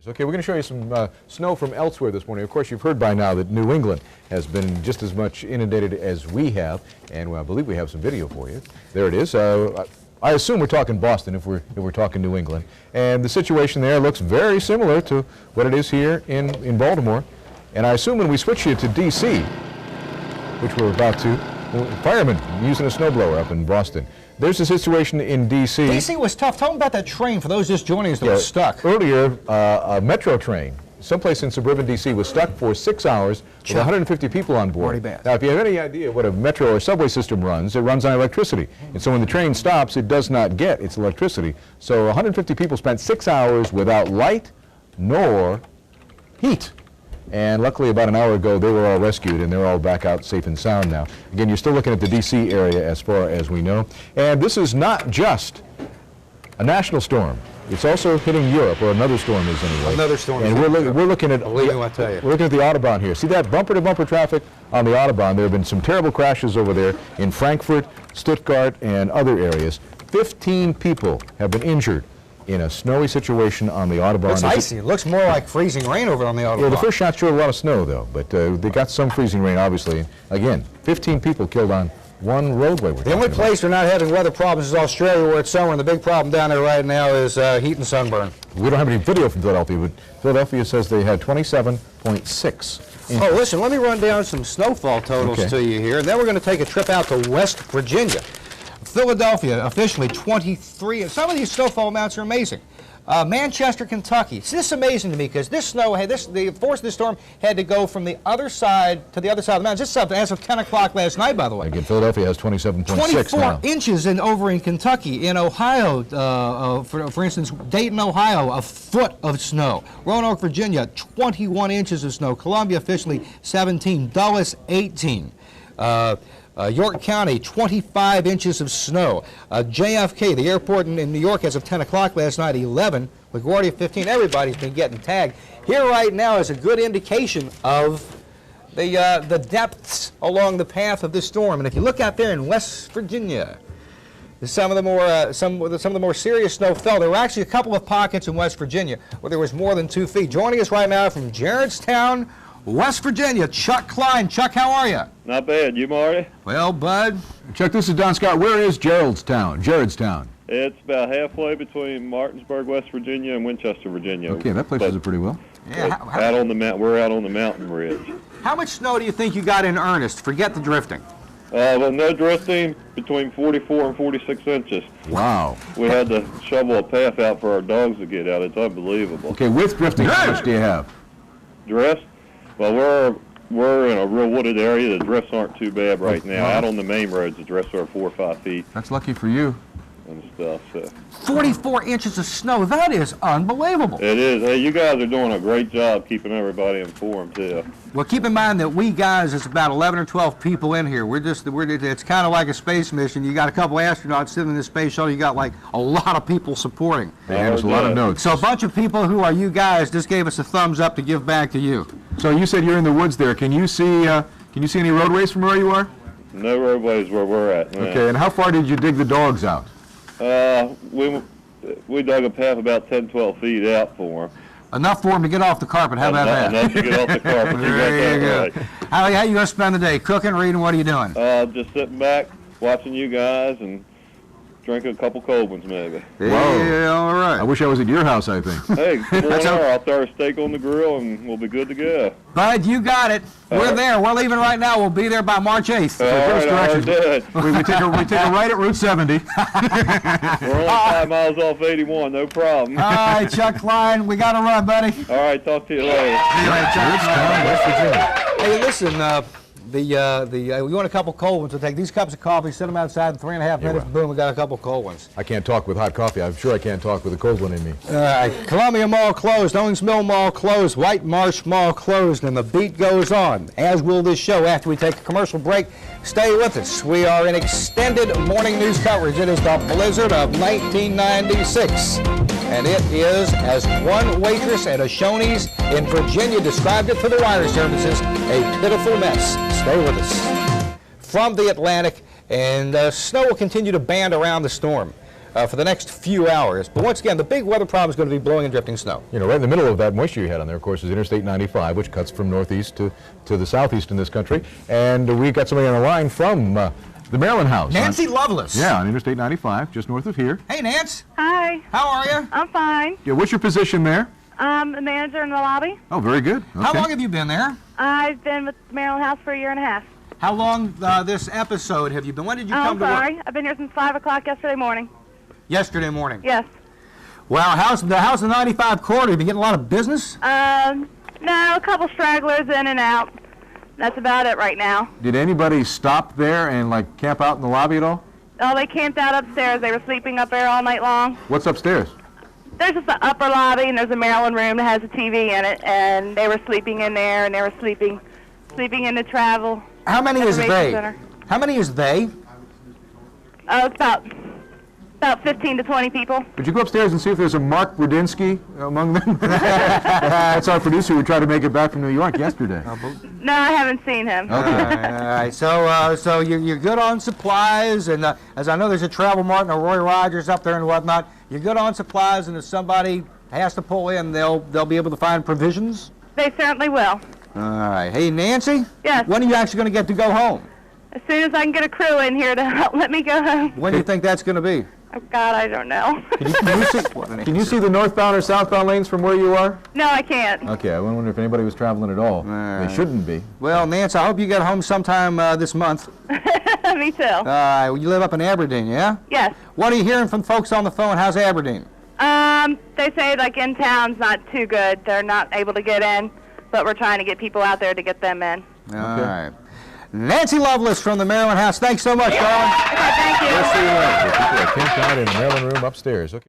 Okay, we're going to show you some snow from elsewhere this morning. Of course, you've heard by now that New England has been just as much inundated as we have, and I believe we have some video for you. There it is. I assume we're talking Boston if we're talking New England, and the situation there looks very similar to what it is here in Baltimore. And I assume when we switch you to D.C., which we're about to, firemen using a snowblower up in Boston. There's a situation in D.C. D.C. was tough. Tell them about that train for those just joining us that was stuck. Earlier, a metro train, someplace in suburban D.C., was stuck for 6 hours with 150 people on board. Already bad. Now, if you have any idea what a metro or subway system runs, it runs on electricity. And so when the train stops, it does not get its electricity. So 150 people spent 6 hours without light nor heat. And luckily, about an hour ago, they were all rescued, and they're all back out safe and sound now. Again, you're still looking at the D.C. area as far as we know. And this is not just a national storm. It's also hitting Europe, or another storm is anyway. Another storm. And we're looking at, believe me when I tell you. We're looking at the Autobahn here. See that bumper-to-bumper traffic on the Autobahn? There have been some terrible crashes over there in Frankfurt, Stuttgart, and other areas. 15 people have been injured in a snowy situation on the Autobahn. It's icy. It looks more like freezing rain over on the Autobahn. Yeah, the first shot showed a lot of snow, though, but they got some freezing rain, obviously. Again, 15 people killed on one roadway. The only place they're not having weather problems is Australia, where it's summer, and the big problem down there right now is heat and sunburn. We don't have any video from Philadelphia, but Philadelphia says they had 27.6 inches. Oh, listen, let me run down some snowfall totals to you here, and then we're going to take a trip out to West Virginia. Philadelphia, officially 23. And some of these snowfall amounts are amazing. Manchester, Kentucky. See, this is amazing to me because this snow, the force of this storm had to go from the other side to the other side of the mountains. This is something as of 10 o'clock last night, by the way. Again, Philadelphia has 27.6 now. 24 inches over in Kentucky. In Ohio, for instance, Dayton, Ohio, a foot of snow. Roanoke, Virginia, 21 inches of snow. Columbia, officially 17. Dulles, 18. York County, 25 inches of snow. JFK, the airport in New York, as of 10 o'clock last night, 11. LaGuardia, 15. Everybody's been getting tagged. Here right now is a good indication of the depths along the path of this storm. And if you look out there in West Virginia, some of the more serious snow fell. There were actually a couple of pockets in West Virginia where there was more than 2 feet. Joining us right now from Gerardstown, West Virginia, Chuck Klein. Chuck, how are you? Not bad. You, Marty? Well, bud. Chuck, this is Don Scott. Where is Gerardstown? It's about halfway between Martinsburg, West Virginia, and Winchester, Virginia. Okay, that places it pretty well. Yeah, out on the we're out on the mountain ridge. How much snow do you think you got in earnest? Forget the drifting. Well, no drifting, between 44 and 46 inches. Wow. We had to shovel a path out for our dogs to get out. It's unbelievable. Okay, with drifting, how much do you have? Drift? Well, we're in a real wooded area. The drifts aren't too bad right now. Out on the main roads, the drifts are 4 or 5 feet. That's lucky for you. And stuff. So. 44 inches of snow. That is unbelievable. It is. Hey, you guys are doing a great job keeping everybody informed, too. Well, keep in mind that we guys, it's about 11 or 12 people in here. It's kind of like a space mission. You got a couple astronauts sitting in the space shuttle. You got like a lot of people supporting. They gave us a lot of notes. So a bunch of people who are you guys just gave us a thumbs up to give back to you. So you said you're in the woods there. Can you see any roadways from where you are? No roadways where we're at. No. Okay, and how far did you dig the dogs out? We dug a path about 10, 12 feet out for them. Enough for them to get off the carpet. How about that? Enough to get off the carpet. There you go. Right. How are you going to spend the day? Cooking, reading? What are you doing? Just sitting back, watching you guys, and drinking a couple cold ones, maybe. Yeah, all right. I wish I was at your house, I think. Hey, I'll throw a steak on the grill, and we'll be good to go. Bud, you got it. We're there. We're leaving right now. We'll be there by March 8th. First direction. We take a right at Route 70. We're only 5 miles off 81, no problem. All right, Chuck Klein, we got to run, buddy. All right, talk to you later. See you later, Chuck. West Virginia. Hey, listen, we want a couple cold ones. We'll take these cups of coffee, set them outside in 3.5 minutes, boom, we got a couple cold ones. I can't talk with hot coffee. I'm sure I can't talk with a cold one in me. All right, Columbia Mall closed, Owings Mill Mall closed, White Marsh Mall closed, and the beat goes on, as will this show after we take a commercial break. Stay with us. We are in extended morning news coverage. It is the blizzard of 1996. And it is, as one waitress at a Shoney's in Virginia described it for the wire services, a pitiful mess. Stay with us. From the Atlantic, and snow will continue to band around the storm. for the next few hours. But once again, the big weather problem is going to be blowing and drifting snow. You know, right in the middle of that moisture you had on there, of course, is Interstate 95, which cuts from northeast to the southeast in this country. And we got somebody on the line from the Maryland House. Nancy Lovelace. Yeah, on Interstate 95, just north of here. Hey, Nance. Hi. How are you? I'm fine. Yeah, what's your position there? I'm the manager in the lobby. Oh, very good. Okay. How long have you been there? I've been with the Maryland House for a year and a half. How long this episode have you been? When did you come to sorry. work? I've been here since 5 o'clock yesterday morning. Yesterday morning. Yes. Wow, the House of 95 corridor, you been getting a lot of business? No, a couple stragglers in and out. That's about it right now. Did anybody stop there and, like, camp out in the lobby at all? Oh, they camped out upstairs. They were sleeping up there all night long. What's upstairs? There's just the upper lobby, and there's a Maryland room that has a TV in it, and they were sleeping in there, and they were sleeping in the travel. How many is Information they? Center. How many is they? Oh, it's about 15 to 20 people. Did you go upstairs and see if there's a Mark Rudinsky among them? That's our producer who tried to make it back from New York yesterday. No, I haven't seen him. All right. So you're good on supplies, and as I know there's a Travel Mart and a Roy Rogers up there and whatnot. You're good on supplies, and if somebody has to pull in, they'll be able to find provisions. They certainly will. All right. Hey, Nancy. Yes. When are you actually going to get to go home? As soon as I can get a crew in here to help let me go home. When do you think that's going to be? Oh, God, I don't know. Can you see the northbound or southbound lanes from where you are? No, I can't. Okay, I wonder if anybody was traveling at all. They shouldn't be. Well, Nancy, I hope you get home sometime this month. Me too. All right. You live up in Aberdeen, yeah? Yes. What are you hearing from folks on the phone? How's Aberdeen? They say, like, in town's not too good. They're not able to get in, but we're trying to get people out there to get them in. All right. Nancy Lovelace from the Maryland House. Thanks so much, darling. Okay, thank you. We'll see you later. People are camped out in the Maryland room upstairs. Okay.